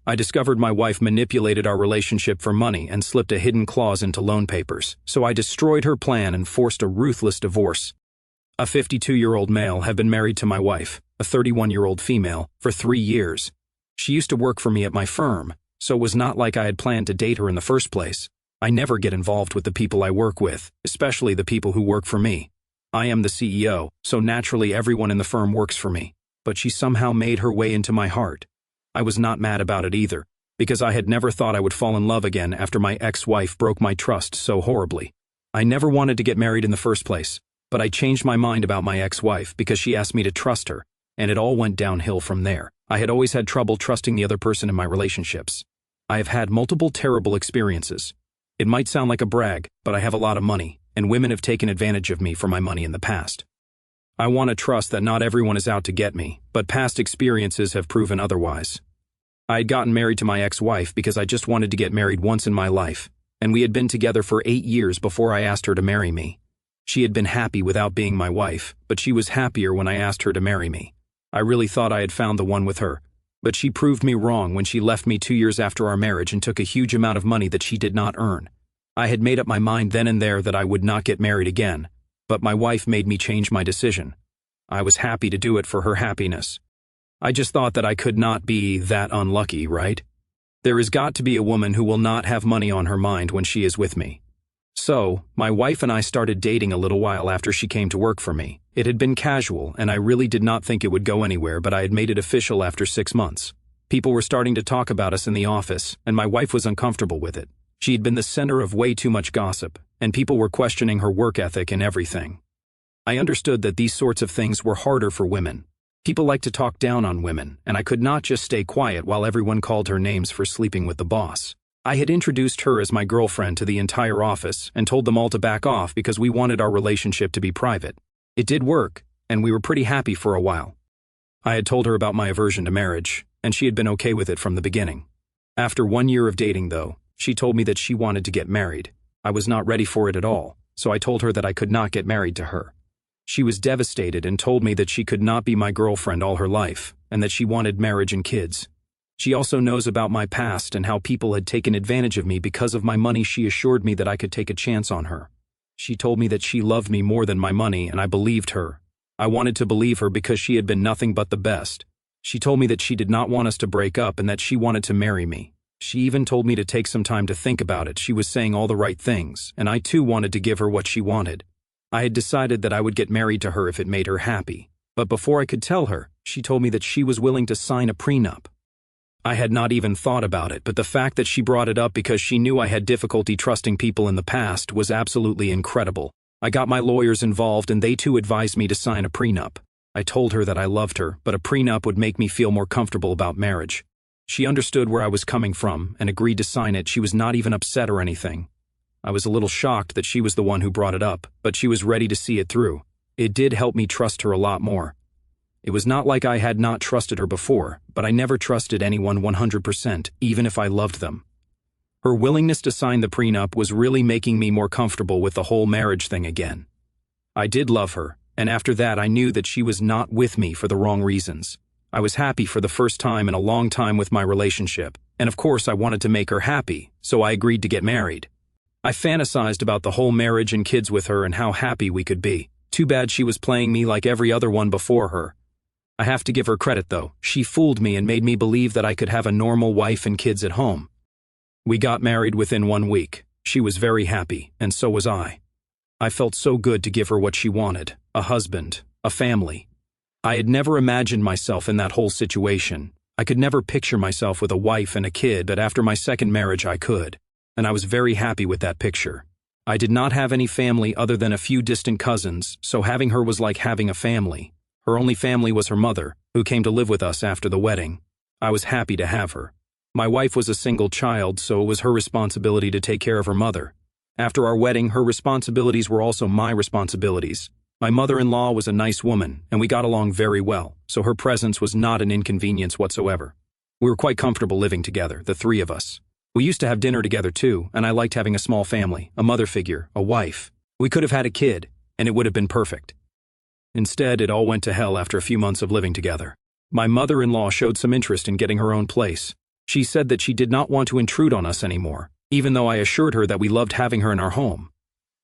I discovered my wife manipulated our relationship for money and slipped a hidden clause into loan papers, so I destroyed her plan and forced a ruthless divorce. A 52-year-old male had been married to my wife, a 31-year-old female, for 3 years. She used to work for me at my firm, so it was not like I had planned to date her in the first place. I never get involved with the people I work with, especially the people who work for me. I am the CEO, so naturally everyone in the firm works for me, but she somehow made her way into my heart. I was not mad about it either, because I had never thought I would fall in love again after my ex-wife broke my trust so horribly. I never wanted to get married in the first place, but I changed my mind about my ex-wife because she asked me to trust her, and it all went downhill from there. I had always had trouble trusting the other person in my relationships. I have had multiple terrible experiences. It might sound like a brag, but I have a lot of money, and women have taken advantage of me for my money in the past. I want to trust that not everyone is out to get me, but past experiences have proven otherwise. I had gotten married to my ex-wife because I just wanted to get married once in my life, and we had been together for 8 years before I asked her to marry me. She had been happy without being my wife, but she was happier when I asked her to marry me. I really thought I had found the one with her, but she proved me wrong when she left me 2 years after our marriage and took a huge amount of money that she did not earn. I had made up my mind then and there that I would not get married again, but my wife made me change my decision. I was happy to do it for her happiness. I just thought that I could not be that unlucky, right? There has got to be a woman who will not have money on her mind when she is with me. So, my wife and I started dating a little while after she came to work for me. It had been casual, and I really did not think it would go anywhere, but I had made it official after 6 months. People were starting to talk about us in the office, and my wife was uncomfortable with it. She had been the center of way too much gossip, and people were questioning her work ethic and everything. I understood that these sorts of things were harder for women. People like to talk down on women, and I could not just stay quiet while everyone called her names for sleeping with the boss. I had introduced her as my girlfriend to the entire office and told them all to back off because we wanted our relationship to be private. It did work, and we were pretty happy for a while. I had told her about my aversion to marriage, and she had been okay with it from the beginning. After 1 year of dating, though, she told me that she wanted to get married. I was not ready for it at all, so I told her that I could not get married to her. She was devastated and told me that she could not be my girlfriend all her life, and that she wanted marriage and kids. She also knows about my past and how people had taken advantage of me because of my money. She assured me that I could take a chance on her. She told me that she loved me more than my money, and I believed her. I wanted to believe her because she had been nothing but the best. She told me that she did not want us to break up and that she wanted to marry me. She even told me to take some time to think about it. She was saying all the right things, and I too wanted to give her what she wanted. I had decided that I would get married to her if it made her happy, but before I could tell her, she told me that she was willing to sign a prenup. I had not even thought about it, but the fact that she brought it up because she knew I had difficulty trusting people in the past was absolutely incredible. I got my lawyers involved and they too advised me to sign a prenup. I told her that I loved her, but a prenup would make me feel more comfortable about marriage. She understood where I was coming from and agreed to sign it. She was not even upset or anything. I was a little shocked that she was the one who brought it up, but she was ready to see it through. It did help me trust her a lot more. It was not like I had not trusted her before, but I never trusted anyone 100%, even if I loved them. Her willingness to sign the prenup was really making me more comfortable with the whole marriage thing again. I did love her, and after that I knew that she was not with me for the wrong reasons. I was happy for the first time in a long time with my relationship, and of course I wanted to make her happy, so I agreed to get married. I fantasized about the whole marriage and kids with her and how happy we could be. Too bad she was playing me like every other one before her. I have to give her credit though. She fooled me and made me believe that I could have a normal wife and kids at home. We got married within 1 week. She was very happy, and so was I. I felt so good to give her what she wanted, a husband, a family. I had never imagined myself in that whole situation. I could never picture myself with a wife and a kid, but after my second marriage I could. And I was very happy with that picture. I did not have any family other than a few distant cousins, so having her was like having a family. Her only family was her mother, who came to live with us after the wedding. I was happy to have her. My wife was a single child, so it was her responsibility to take care of her mother. After our wedding, her responsibilities were also my responsibilities. My mother-in-law was a nice woman, and we got along very well, so her presence was not an inconvenience whatsoever. We were quite comfortable living together, the three of us. We used to have dinner together too, and I liked having a small family, a mother figure, a wife. We could have had a kid, and it would have been perfect. Instead, it all went to hell after a few months of living together. My mother-in-law showed some interest in getting her own place. She said that she did not want to intrude on us anymore, even though I assured her that we loved having her in our home.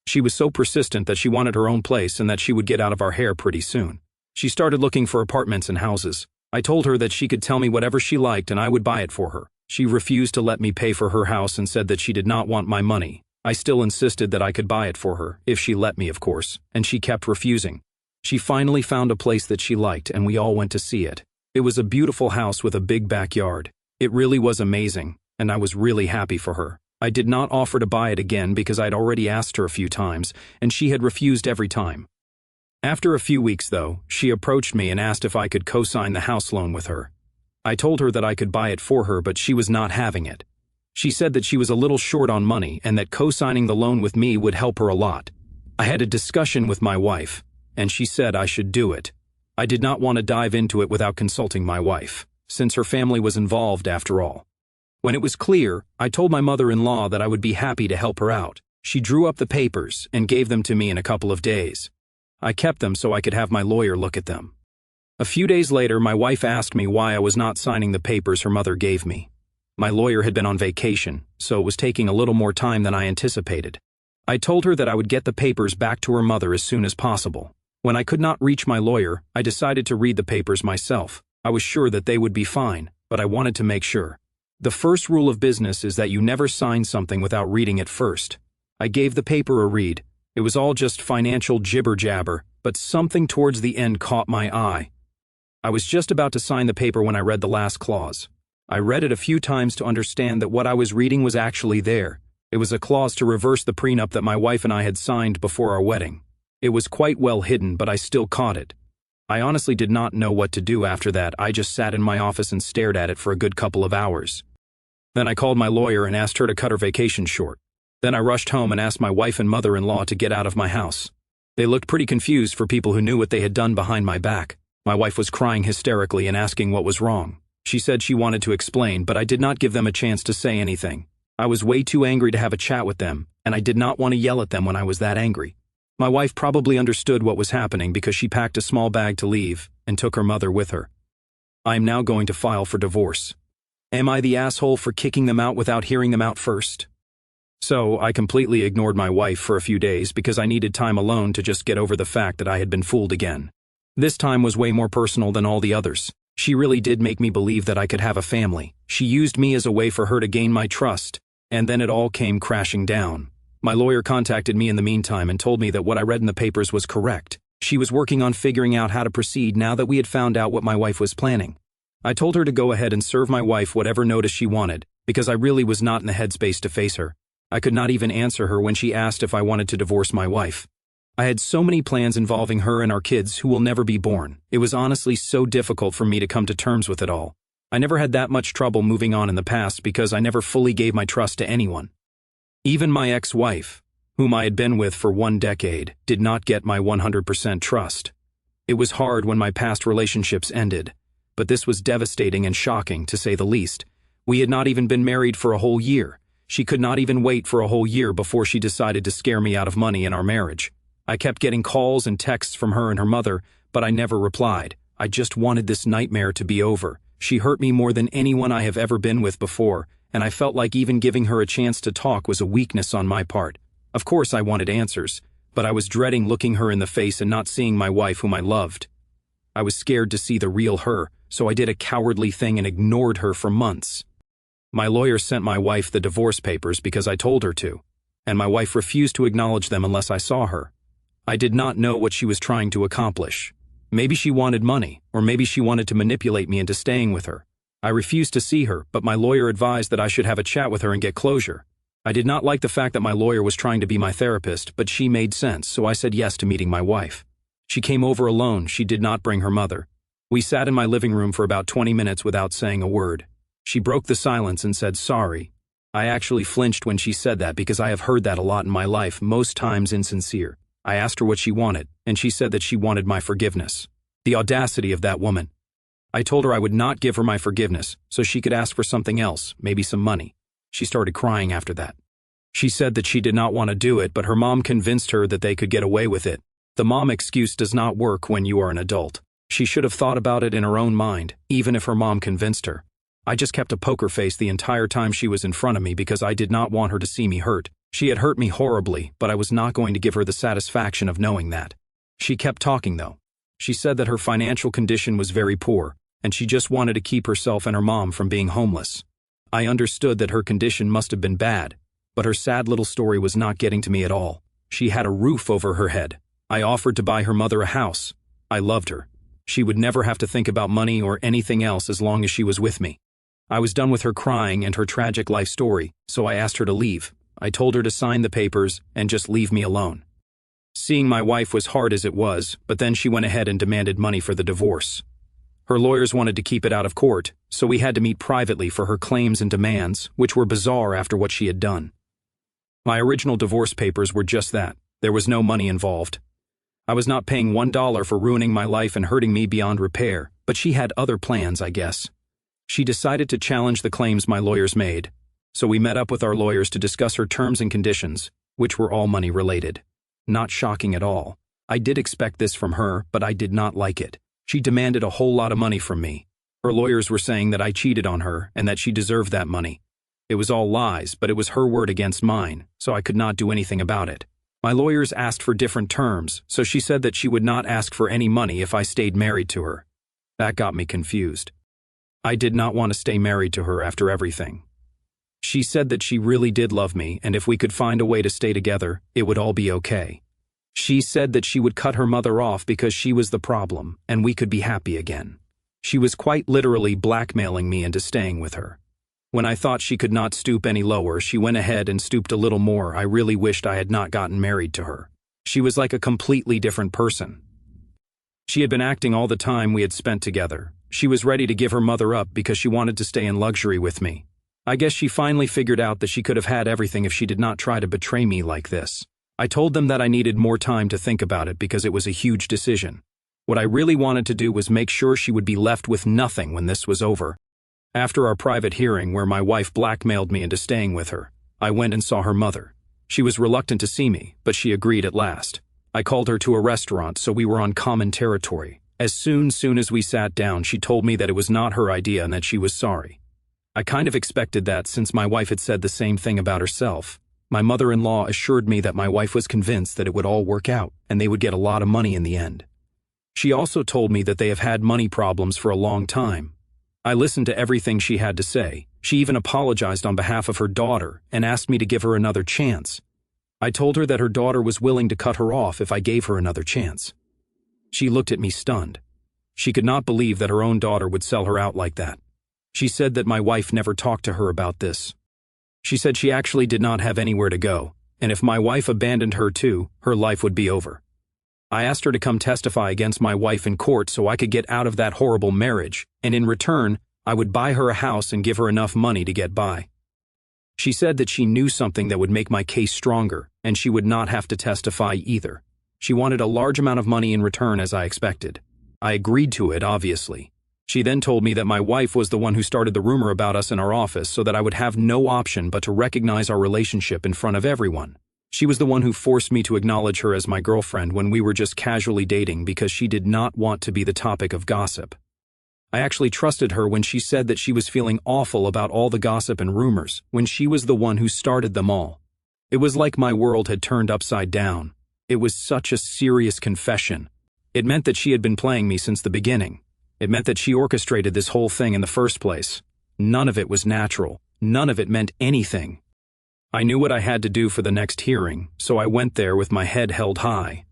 She was so persistent that she wanted her own place and that she would get out of our hair pretty soon. She started looking for apartments and houses. I told her that she could tell me whatever she liked and I would buy it for her. She refused to let me pay for her house and said that she did not want my money. I still insisted that I could buy it for her, if she let me of course, and she kept refusing. She finally found a place that she liked and we all went to see it. It was a beautiful house with a big backyard. It really was amazing, and I was really happy for her. I did not offer to buy it again because I'd already asked her a few times, and she had refused every time. After a few weeks, though, she approached me and asked if I could co-sign the house loan with her. I told her that I could buy it for her, but she was not having it. She said that she was a little short on money and that co-signing the loan with me would help her a lot. I had a discussion with my wife, and she said I should do it. I did not want to dive into it without consulting my wife, since her family was involved after all. When it was clear, I told my mother-in-law that I would be happy to help her out. She drew up the papers and gave them to me in a couple of days. I kept them so I could have my lawyer look at them. A few days later, my wife asked me why I was not signing the papers her mother gave me. My lawyer had been on vacation, so it was taking a little more time than I anticipated. I told her that I would get the papers back to her mother as soon as possible. When I could not reach my lawyer, I decided to read the papers myself. I was sure that they would be fine, but I wanted to make sure. The first rule of business is that you never sign something without reading it first. I gave the paper a read. It was all just financial jibber-jabber, but something towards the end caught my eye. I was just about to sign the paper when I read the last clause. I read it a few times to understand that what I was reading was actually there. It was a clause to reverse the prenup that my wife and I had signed before our wedding. It was quite well hidden, but I still caught it. I honestly did not know what to do after that. I just sat in my office and stared at it for a good couple of hours. Then I called my lawyer and asked her to cut her vacation short. Then I rushed home and asked my wife and mother-in-law to get out of my house. They looked pretty confused for people who knew what they had done behind my back. My wife was crying hysterically and asking what was wrong. She said she wanted to explain, but I did not give them a chance to say anything. I was way too angry to have a chat with them, and I did not want to yell at them when I was that angry. My wife probably understood what was happening because she packed a small bag to leave and took her mother with her. I am now going to file for divorce. Am I the asshole for kicking them out without hearing them out first? So I completely ignored my wife for a few days because I needed time alone to just get over the fact that I had been fooled again. This time was way more personal than all the others. She really did make me believe that I could have a family. She used me as a way for her to gain my trust, and then it all came crashing down. My lawyer contacted me in the meantime and told me that what I read in the papers was correct. She was working on figuring out how to proceed now that we had found out what my wife was planning. I told her to go ahead and serve my wife whatever notice she wanted, because I really was not in the headspace to face her. I could not even answer her when she asked if I wanted to divorce my wife. I had so many plans involving her and our kids who will never be born. It was honestly so difficult for me to come to terms with it all. I never had that much trouble moving on in the past because I never fully gave my trust to anyone. Even my ex-wife, whom I had been with for 1 decade, did not get my 100% trust. It was hard when my past relationships ended, but this was devastating and shocking, to say the least. We had not even been married for a whole year. She could not even wait for a whole year before she decided to scare me out of money in our marriage. I kept getting calls and texts from her and her mother, but I never replied. I just wanted this nightmare to be over. She hurt me more than anyone I have ever been with before, and I felt like even giving her a chance to talk was a weakness on my part. Of course I wanted answers, but I was dreading looking her in the face and not seeing my wife whom I loved. I was scared to see the real her, so I did a cowardly thing and ignored her for months. My lawyer sent my wife the divorce papers because I told her to, and my wife refused to acknowledge them unless I saw her. I did not know what she was trying to accomplish. Maybe she wanted money, or maybe she wanted to manipulate me into staying with her. I refused to see her, but my lawyer advised that I should have a chat with her and get closure. I did not like the fact that my lawyer was trying to be my therapist, but she made sense, so I said yes to meeting my wife. She came over alone. She did not bring her mother. We sat in my living room for about 20 minutes without saying a word. She broke the silence and said sorry. I actually flinched when she said that because I have heard that a lot in my life, most times insincere. I asked her what she wanted, and she said that she wanted my forgiveness. The audacity of that woman. I told her I would not give her my forgiveness, so she could ask for something else, maybe some money. She started crying after that. She said that she did not want to do it, but her mom convinced her that they could get away with it. The mom excuse does not work when you are an adult. She should have thought about it in her own mind, even if her mom convinced her. I just kept a poker face the entire time she was in front of me because I did not want her to see me hurt. She had hurt me horribly, but I was not going to give her the satisfaction of knowing that. She kept talking, though. She said that her financial condition was very poor, and she just wanted to keep herself and her mom from being homeless. I understood that her condition must have been bad, but her sad little story was not getting to me at all. She had a roof over her head. I offered to buy her mother a house. I loved her. She would never have to think about money or anything else as long as she was with me. I was done with her crying and her tragic life story, so I asked her to leave. I told her to sign the papers and just leave me alone. Seeing my wife was hard as it was, but then she went ahead and demanded money for the divorce. Her lawyers wanted to keep it out of court, so we had to meet privately for her claims and demands, which were bizarre after what she had done. My original divorce papers were just that. There was no money involved. I was not paying $1 for ruining my life and hurting me beyond repair, but she had other plans, I guess. She decided to challenge the claims my lawyers made, so we met up with our lawyers to discuss her terms and conditions, which were all money-related. Not shocking at all. I did expect this from her, but I did not like it. She demanded a whole lot of money from me. Her lawyers were saying that I cheated on her and that she deserved that money. It was all lies, but it was her word against mine, so I could not do anything about it. My lawyers asked for different terms, so she said that she would not ask for any money if I stayed married to her. That got me confused. I did not want to stay married to her after everything. She said that she really did love me, and if we could find a way to stay together, it would all be okay. She said that she would cut her mother off because she was the problem, and we could be happy again. She was quite literally blackmailing me into staying with her. When I thought she could not stoop any lower, she went ahead and stooped a little more. I really wished I had not gotten married to her. She was like a completely different person. She had been acting all the time we had spent together. She was ready to give her mother up because she wanted to stay in luxury with me. I guess she finally figured out that she could have had everything if she did not try to betray me like this. I told them that I needed more time to think about it because it was a huge decision. What I really wanted to do was make sure she would be left with nothing when this was over. After our private hearing where my wife blackmailed me into staying with her, I went and saw her mother. She was reluctant to see me, but she agreed at last. I called her to a restaurant, so we were on common territory. As soon as we sat down, she told me that it was not her idea and that she was sorry. I kind of expected that since my wife had said the same thing about herself. My mother-in-law assured me that my wife was convinced that it would all work out and they would get a lot of money in the end. She also told me that they have had money problems for a long time. I listened to everything she had to say. She even apologized on behalf of her daughter and asked me to give her another chance. I told her that her daughter was willing to cut her off if I gave her another chance. She looked at me stunned. She could not believe that her own daughter would sell her out like that. She said that my wife never talked to her about this. She said she actually did not have anywhere to go, and if my wife abandoned her too, her life would be over. I asked her to come testify against my wife in court so I could get out of that horrible marriage, and in return, I would buy her a house and give her enough money to get by. She said that she knew something that would make my case stronger, and she would not have to testify either. She wanted a large amount of money in return as I expected. I agreed to it, obviously. She then told me that my wife was the one who started the rumor about us in our office so that I would have no option but to recognize our relationship in front of everyone. She was the one who forced me to acknowledge her as my girlfriend when we were just casually dating because she did not want to be the topic of gossip. I actually trusted her when she said that she was feeling awful about all the gossip and rumors when she was the one who started them all. It was like my world had turned upside down. It was such a serious confession. It meant that she had been playing me since the beginning. It meant that she orchestrated this whole thing in the first place. None of it was natural. None of it meant anything. I knew what I had to do for the next hearing, so I went there with my head held high.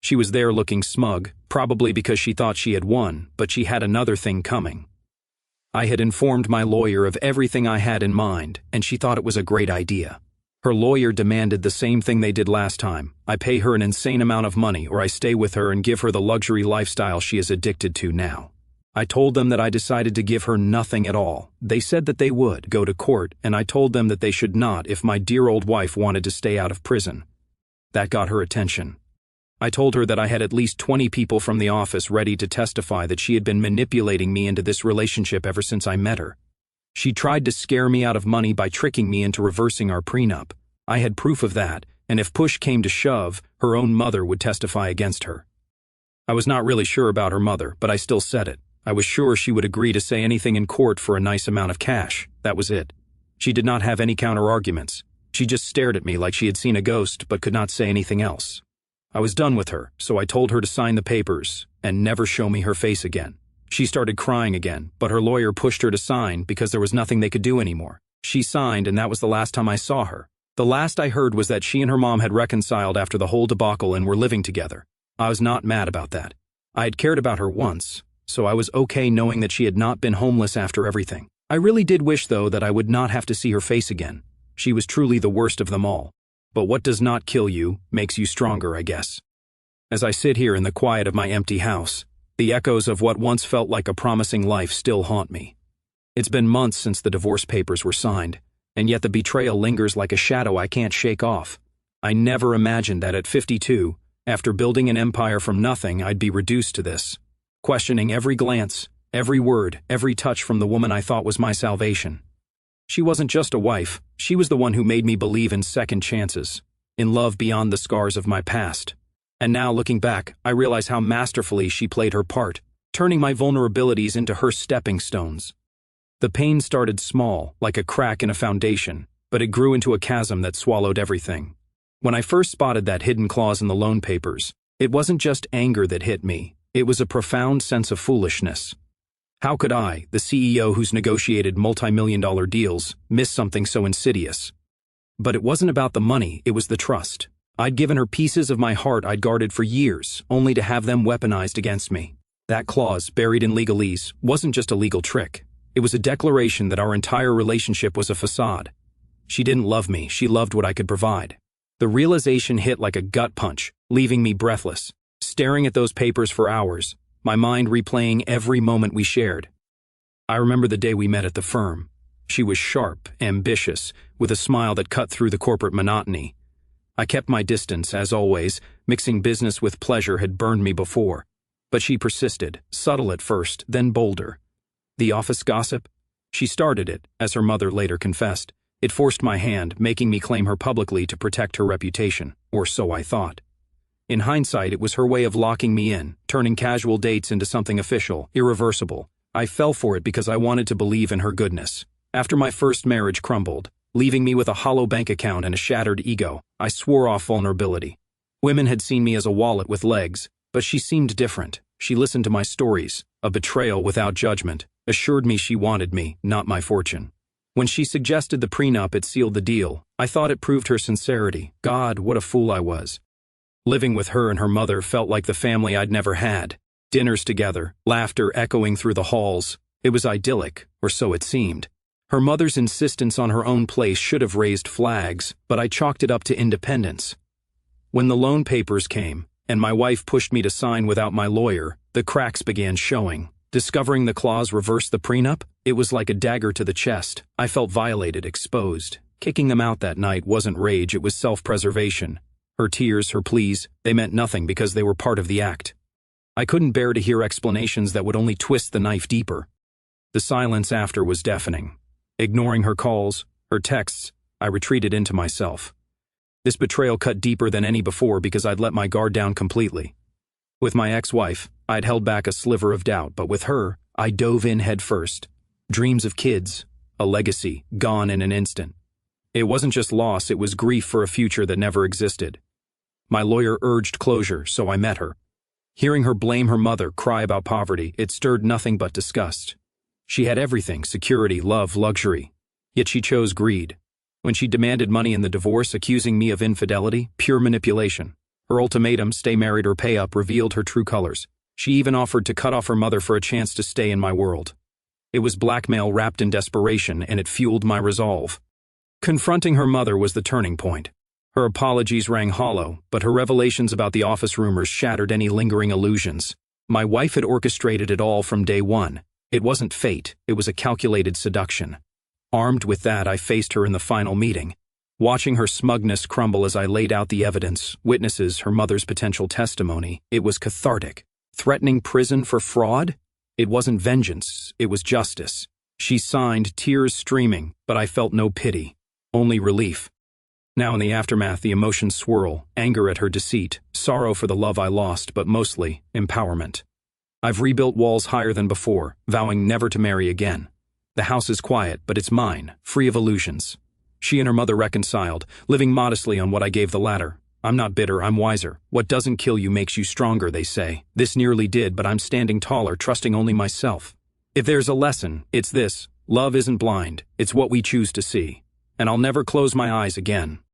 She was there looking smug, probably because she thought she had won, but she had another thing coming. I had informed my lawyer of everything I had in mind, and she thought it was a great idea. Her lawyer demanded the same thing they did last time. I pay her an insane amount of money, or I stay with her and give her the luxury lifestyle she is addicted to now. I told them that I decided to give her nothing at all. They said that they would go to court, and I told them that they should not if my dear old wife wanted to stay out of prison. That got her attention. I told her that I had at least 20 people from the office ready to testify that she had been manipulating me into this relationship ever since I met her. She tried to scare me out of money by tricking me into reversing our prenup. I had proof of that, and if push came to shove, her own mother would testify against her. I was not really sure about her mother, but I still said it. I was sure she would agree to say anything in court for a nice amount of cash. That was it. She did not have any counter-arguments. She just stared at me like she had seen a ghost but could not say anything else. I was done with her, so I told her to sign the papers and never show me her face again. She started crying again, but her lawyer pushed her to sign because there was nothing they could do anymore. She signed, and that was the last time I saw her. The last I heard was that she and her mom had reconciled after the whole debacle and were living together. I was not mad about that. I had cared about her once, so I was okay knowing that she had not been homeless after everything. I really did wish, though, that I would not have to see her face again. She was truly the worst of them all. But what does not kill you makes you stronger, I guess. As I sit here in the quiet of my empty house, the echoes of what once felt like a promising life still haunt me. It's been months since the divorce papers were signed, and yet the betrayal lingers like a shadow I can't shake off. I never imagined that at 52, after building an empire from nothing, I'd be reduced to this, questioning every glance, every word, every touch from the woman I thought was my salvation. She wasn't just a wife, she was the one who made me believe in second chances, in love beyond the scars of my past. And now, looking back, I realize how masterfully she played her part, turning my vulnerabilities into her stepping stones. The pain started small, like a crack in a foundation, but it grew into a chasm that swallowed everything. When I first spotted that hidden clause in the loan papers, it wasn't just anger that hit me, it was a profound sense of foolishness. How could I, the CEO who's negotiated multi-million-dollar deals, miss something so insidious? But it wasn't about the money, it was the trust. I'd given her pieces of my heart I'd guarded for years, only to have them weaponized against me. That clause, buried in legalese, wasn't just a legal trick. It was a declaration that our entire relationship was a facade. She didn't love me, she loved what I could provide. The realization hit like a gut punch, leaving me breathless, staring at those papers for hours, my mind replaying every moment we shared. I remember the day we met at the firm. She was sharp, ambitious, with a smile that cut through the corporate monotony. I kept my distance, as always. Mixing business with pleasure had burned me before. But she persisted, subtle at first, then bolder. The office gossip? She started it, as her mother later confessed. It forced my hand, making me claim her publicly to protect her reputation, or so I thought. In hindsight, it was her way of locking me in, turning casual dates into something official, irreversible. I fell for it because I wanted to believe in her goodness. After my first marriage crumbled, leaving me with a hollow bank account and a shattered ego, I swore off vulnerability. Women had seen me as a wallet with legs, but she seemed different. She listened to my stories, a betrayal without judgment, assured me she wanted me, not my fortune. When she suggested the prenup, it sealed the deal. I thought it proved her sincerity. God, what a fool I was. Living with her and her mother felt like the family I'd never had. Dinners together, laughter echoing through the halls. It was idyllic, or so it seemed. Her mother's insistence on her own place should have raised flags, but I chalked it up to independence. When the loan papers came, and my wife pushed me to sign without my lawyer, the cracks began showing. Discovering the clause reversed the prenup, it was like a dagger to the chest. I felt violated, exposed. Kicking them out that night wasn't rage, it was self-preservation. Her tears, her pleas, they meant nothing because they were part of the act. I couldn't bear to hear explanations that would only twist the knife deeper. The silence after was deafening. Ignoring her calls, her texts, I retreated into myself. This betrayal cut deeper than any before because I'd let my guard down completely. With my ex-wife, I'd held back a sliver of doubt, but with her, I dove in head first. Dreams of kids, a legacy, gone in an instant. It wasn't just loss, it was grief for a future that never existed. My lawyer urged closure, so I met her. Hearing her blame her mother, cry about poverty, it stirred nothing but disgust. She had everything, security, love, luxury. Yet she chose greed. When she demanded money in the divorce, accusing me of infidelity, pure manipulation. Her ultimatum, stay married or pay up, revealed her true colors. She even offered to cut off her mother for a chance to stay in my world. It was blackmail wrapped in desperation, and it fueled my resolve. Confronting her mother was the turning point. Her apologies rang hollow, but her revelations about the office rumors shattered any lingering illusions. My wife had orchestrated it all from day one. It wasn't fate, it was a calculated seduction. Armed with that, I faced her in the final meeting. Watching her smugness crumble as I laid out the evidence, witnesses, her mother's potential testimony, it was cathartic. Threatening prison for fraud? It wasn't vengeance, it was justice. She signed, tears streaming, but I felt no pity, only relief. Now in the aftermath, the emotions swirl, anger at her deceit, sorrow for the love I lost, but mostly empowerment. I've rebuilt walls higher than before, vowing never to marry again. The house is quiet, but it's mine, free of illusions. She and her mother reconciled, living modestly on what I gave the latter. I'm not bitter, I'm wiser. What doesn't kill you makes you stronger, they say. This nearly did, but I'm standing taller, trusting only myself. If there's a lesson, it's this: love isn't blind, it's what we choose to see. And I'll never close my eyes again.